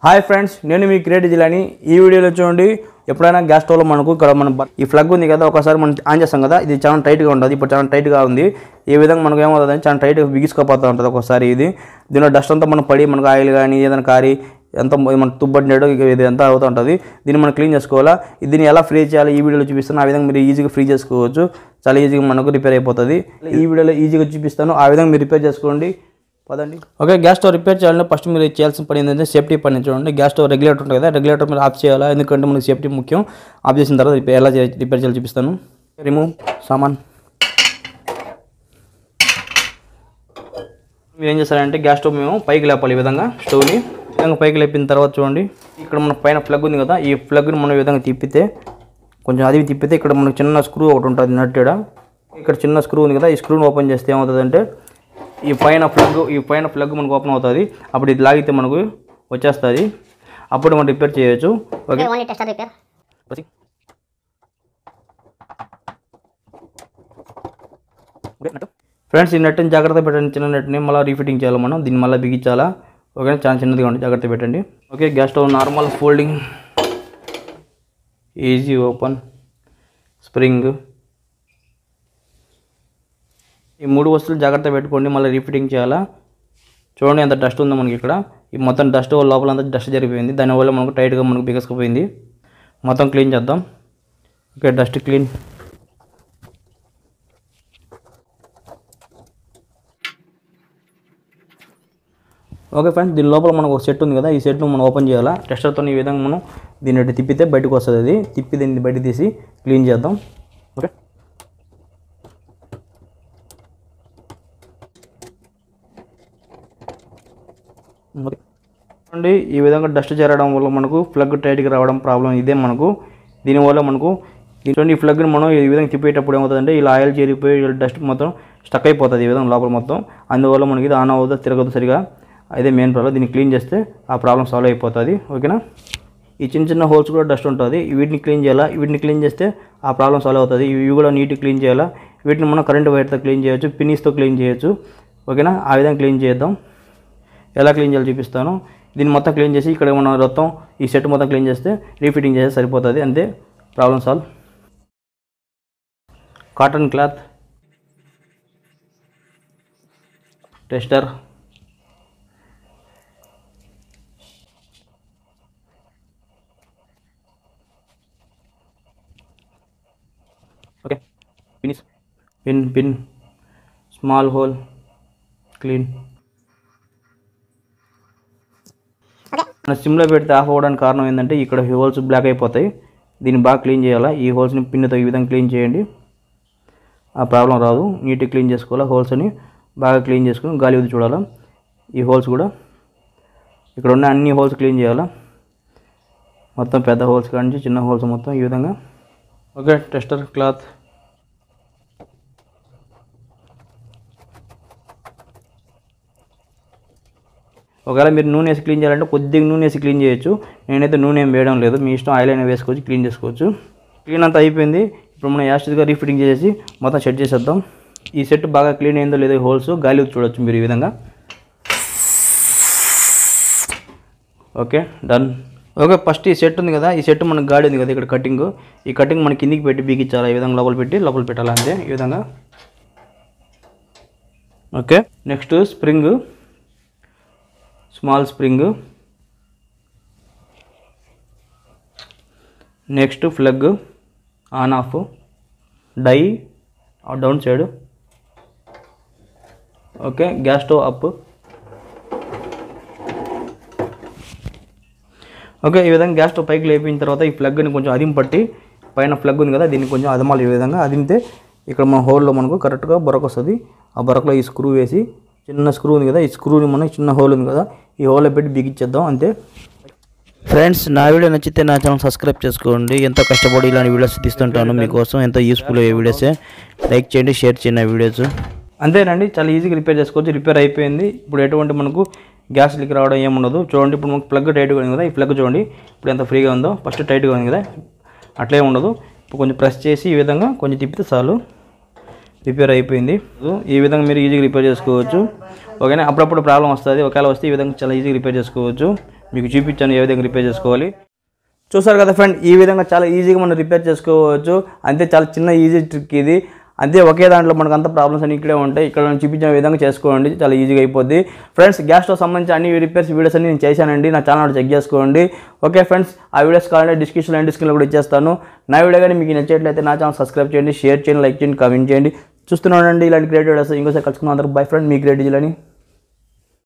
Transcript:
Hi friends, నేను మీ creative Jilani. ఈ వీడియోలో చూడండి, ఎప్పుడైనా గ్యాస్ స్టవ్లో మనకు ఇక్కడ ఈ ప్లగ్ ఉంది కదా, ఒకసారి మనం ఆన్ చేస్తాం కదా, ఇది చాలా టైట్గా ఉంటుంది. ఇప్పుడు చాలా టైట్గా ఉంది. ఈ విధంగా మనకు ఏమవుతుందని చాలా టైట్గా బిగిసుకోపోతూ ఉంటుంది ఒకసారి. దీనిలో డస్ట్ అంతా మనం పడి మనకు ఆయిల్ కానీ ఏదైనా కారి ఎంత మన తుబ్బడినాడు ఇది అంతా అవుతూ ఉంటుంది. దీన్ని మనం క్లీన్ చేసుకోవాలా. దీన్ని ఎలా ఫ్రీ చేయాలి ఈ వీడియోలో చూపిస్తాను. ఆ విధంగా మీరు ఈజీగా ఫ్రీ చేసుకోవచ్చు. చాలా ఈజీగా మనకు రిపేర్ అయిపోతుంది. ఈ వీడియోలో ఈజీగా చూపిస్తాను. ఆ విధంగా మీరు రిపేర్ చేసుకోండి. పదండి. ఓకే, గ్యాస్ స్టవ్ రిపేర్ చేయాలంటే ఫస్ట్ మీరు చేయాల్సిన పని ఏంటంటే సేఫ్టీ పని. చూడండి, గ్యాస్ స్టవ్ రెగ్యులేటర్ ఉంటుంది కదా, రెగ్యులేటర్ మీరు ఆఫ్ చేయాలా, ఎందుకంటే మనకి సేఫ్టీ ముఖ్యం. ఆఫ్ చేసిన తర్వాత ఎలా రిపేర్ చేయాలో చూపిస్తాను. రిమూవ్ సామాన్. మీరు ఏం చేస్తారంటే గ్యాస్ స్టవ్ మేము పైకి లేపాలి. ఈ విధంగా స్టవ్ని ఈ విధంగా పైకి లేపిన తర్వాత చూడండి, ఇక్కడ మన పైన ప్లగ్ ఉంది కదా, ఈ ప్లగ్ని మనం ఈ విధంగా తిప్పితే కొంచెం అది తిప్పితే ఇక్కడ మనకు చిన్న స్క్రూ ఒకటి ఉంటుంది నట్టేడ. ఇక్కడ చిన్న స్క్రూ ఉంది కదా, ఈ స్క్రూని ఓపెన్ చేస్తే ఏమవుతుందంటే ఈ పైన ప్లగ్ మనకు ఓపెన్ అవుతుంది. అప్పుడు ఇది లాగితే మనకు వచ్చేస్తుంది. అప్పుడు మనం రిపేర్ చేయొచ్చు. ఓకే, ఫ్రెండ్స్, ఈ నెట్ని జాగ్రత్త పెట్టండి. చిన్న నెట్ని మళ్ళీ రీఫిట్టింగ్ చేయాలి మనం. దీన్ని మళ్ళీ బిగించాలా. ఓకే, చాలా చిన్నదిగా ఉంటుంది, జాగ్రత్త పెట్టండి. Okay, gas stove normal folding, easy open, spring, ఈ మూడు వస్తువులు జాగ్రత్త పెట్టుకోండి. మళ్ళీ రీఫిట్టింగ్ చేయాలా. చూడండి ఎంత డస్ట్ ఉందో మనకి ఇక్కడ. ఈ మొత్తం డస్ట్ లోపల అంతా డస్ట్ జరిగిపోయింది. దానివల్ల మనకు టైట్గా మనకు బిగసుకుపోయింది. మొత్తం క్లీన్ చేద్దాం. Okay, dust clean. Okay friends, దీని లోపల మనకు ఒక సెట్ ఉంది కదా, ఈ సెట్ను మనం ఓపెన్ చేయాలా. టెస్టర్తో ఈ విధంగా మనం దీన్ని తిప్పితే బయటకు వస్తుంది. అది తిప్పి దీన్ని బయట తీసి క్లీన్ చేద్దాం. ఓకే, ఓకే అండి. ఈ విధంగా డస్ట్ చేరడం వల్ల మనకు ప్లగ్ టైట్గా రావడం ప్రాబ్లం ఇదే మనకు. దీనివల్ల మనకు ఈ ప్లగ్ని మనం ఈ విధంగా తిప్పేటప్పుడు ఏమవుతుందంటే ఇలా ఆయిల్ చేరిపోయి డస్ట్ మొత్తం స్టక్ అయిపోతుంది ఈ విధంగా లోపల మొత్తం. అందువల్ల మనకి ఇది ఆన్ అవుతుంది, తిరగదు సరిగా. అదే మెయిన్ ప్రాబ్లం. దీన్ని క్లీన్ చేస్తే ఆ ప్రాబ్లం సాల్వ్ అయిపోతుంది. ఓకేనా. ఈ చిన్న చిన్న హోల్స్ కూడా డస్ట్ ఉంటుంది, వీటిని క్లీన్ చేయాలా. వీటిని క్లీన్ చేస్తే ఆ ప్రాబ్లం సాల్వ్ అవుతుంది. ఇవి కూడా నీట్గా క్లీన్ చేయాలా. వీటిని మనం కరెంట్ వైర్తో క్లీన్ చేయొచ్చు, పిన్నీస్తో క్లీన్ చేయొచ్చు. ఓకేనా, ఆ విధంగా క్లీన్ చేద్దాం. ఎలా క్లీన్ చేయాలో చూపిస్తాను. దీన్ని మొత్తం క్లీన్ చేసి ఇక్కడ మనం మొత్తం ఈ సెట్ మొత్తం క్లీన్ చేస్తే రీఫిట్టింగ్ చేస్తే సరిపోతుంది. అంతే, problem solve. Cotton cloth, tester, okay, pin, small whole, clean. మన సిమ్లో పెడితే ఆఫ్ అవ్వడానికి కారణం ఏంటంటే ఇక్కడ హోల్స్ బ్లాక్ అయిపోతాయి. దీన్ని బాగా క్లీన్ చేయాలా. ఈ హోల్స్ని పిన్నుతో ఈ విధంగా క్లీన్ చేయండి, ఆ ప్రాబ్లం రాదు. నీట్గా క్లీన్ చేసుకోవాలా. హోల్స్ని బాగా క్లీన్ చేసుకుని గాలి వదిలి చూడాలా. ఈ హోల్స్ కూడా ఇక్కడ ఉన్న అన్ని హోల్స్ క్లీన్ చేయాలా. మొత్తం పెద్ద హోల్స్ కానీ చిన్న హోల్స్ మొత్తం ఈ విధంగా. ఓకే, టెస్టర్ క్లాత్, ఒకవేళ మీరు నూనె వేసి క్లీన్ చేయాలంటే కొద్దిగా నూనె వేసి క్లీన్ చేయొచ్చు. నేనైతే నూనె ఏం వేయడం లేదు, మీ ఇష్టం. ఆయిల్ అయినా వేసుకోవచ్చు, క్లీన్ చేసుకోవచ్చు. క్లీన్ అంతా అయిపోయింది. ఇప్పుడు మనం యాస్టిస్గా రీఫిట్టింగ్ చేసి మొత్తం సెట్ చేసేద్దాం. ఈ సెట్ బాగా క్లీన్ అయిందో లేదో హోల్స్ గాలి చూడొచ్చు మీరు ఈ విధంగా. Okay, done. ఓకే, ఫస్ట్ ఈ సెట్ ఉంది కదా, ఈ సెట్ మనకు గాడి ఉంది కదా ఇక్కడ కటింగ్. ఈ కటింగ్ మన కిందికి పెట్టి బిగించాలి. ఈ విధంగా లోపల పెట్టాలి. అంతే, ఈ విధంగా. Okay, next spring, small spring. Next plug on off, die down side. Okay, gas stove up. Okay, ఈ విధంగా గ్యాస్ స్టవ్ పైకి లేపిన తర్వాత ఈ ప్లగ్ని కొంచెం అదిం పట్టి, పైన ప్లగ్ ఉంది కదా దీన్ని కొంచెం అదమాలి. ఈ విధంగా అదిమితే ఇక్కడ మన హోల్లో మనకు కరెక్ట్గా బొరక వస్తుంది. ఆ బొరకలో ఈ స్క్రూ వేసి, చిన్న స్క్రూ ఉంది కదా, ఈ స్క్రూని మనం చిన్న హోల్ ఉంది కదా ఈ హోల్లో పెట్టి బిగించేద్దాం. అంతే ఫ్రెండ్స్, నా వీడియో నచ్చితే నా ఛానల్ సబ్స్క్రైబ్ చేసుకోండి. ఎంతో కష్టపడి ఇలాంటి వీడియోస్ తీస్తుంటాను మీకోసం. ఎంతో యూస్ఫుల్ అయ్యే వీడియోసే. లైక్ చేయండి, షేర్ చేయండి ఆ వీడియోస్. అంతేనండి, చాలా ఈజీగా రిపేర్ చేసుకోవచ్చు. రిపేర్ అయిపోయింది. ఇప్పుడు ఎటువంటి మనకు గ్యాస్ లీక్ రావడం ఏముండదు. చూడండి, ఇప్పుడు మనకు ప్లగ్ టైట్గా ఉంది కదా, ఈ ప్లగ్ చూడండి ఇప్పుడు ఎంత ఫ్రీగా ఉందో. ఫస్ట్ టైట్గా ఉంది కదా, అట్లే ఉండదు. ఇప్పుడు కొంచెం ప్రెస్ చేసి ఈ విధంగా కొంచెం తిప్పితే చాలు, రిపేర్ అయిపోయింది. ఈ విధంగా మీరు ఈజీగా రిపేర్ చేసుకోవచ్చు. ఓకేనా. అప్పుడప్పుడు ప్రాబ్లం వస్తుంది, ఒకవేళ వస్తే ఈ విధంగా చాలా ఈజీగా రిపేర్ చేసుకోవచ్చు. మీకు చూపించాను ఏ విధంగా రిపేర్ చేసుకోవాలి. చూసారు కదా ఫ్రెండ్, ఈ విధంగా చాలా ఈజీగా మనం రిపేర్ చేసుకోవచ్చు. అంతే, చాలా చిన్న ఈజీ ట్రిక్ ఇది. అంతే, ఒకే దాంట్లో మనకు అంత ప్రాబ్లమ్స్ అన్ని ఇక్కడే ఉంటాయి. ఇక్కడ నేను చూపించిన విధంగా చేసుకోండి, చాలా ఈజీగా అయిపోద్ది. ఫ్రెండ్స్, గ్యాస్ స్టవ్ సంబంధించి అన్ని రిపేర్స్ వీడియోస్ అన్ని నేను చేశానండి, నా ఛానల్ చెక్ చేసుకోండి. ఓకే ఫ్రెండ్స్, ఆ వీడియోస్ కావాలంటే డిస్క్రిప్షన్లో కూడా ఇచ్చేస్తాను. నా వీడియో కానీ మీకు నచ్చేట్లయితే నా ఛానల్ సబ్స్క్రైబ్ చేయండి, షేర్ చేయండి, లైక్ చేయండి, కామెంట్ చేయండి. చూస్తున్నానండి ఇలాంటి క్రియేటివ్ వీడియోస్. ఇంకోసారి కలుసుకున్నాం. అందరూ బై ఫ్రెండ్, మీ క్రియేటివ్ అని.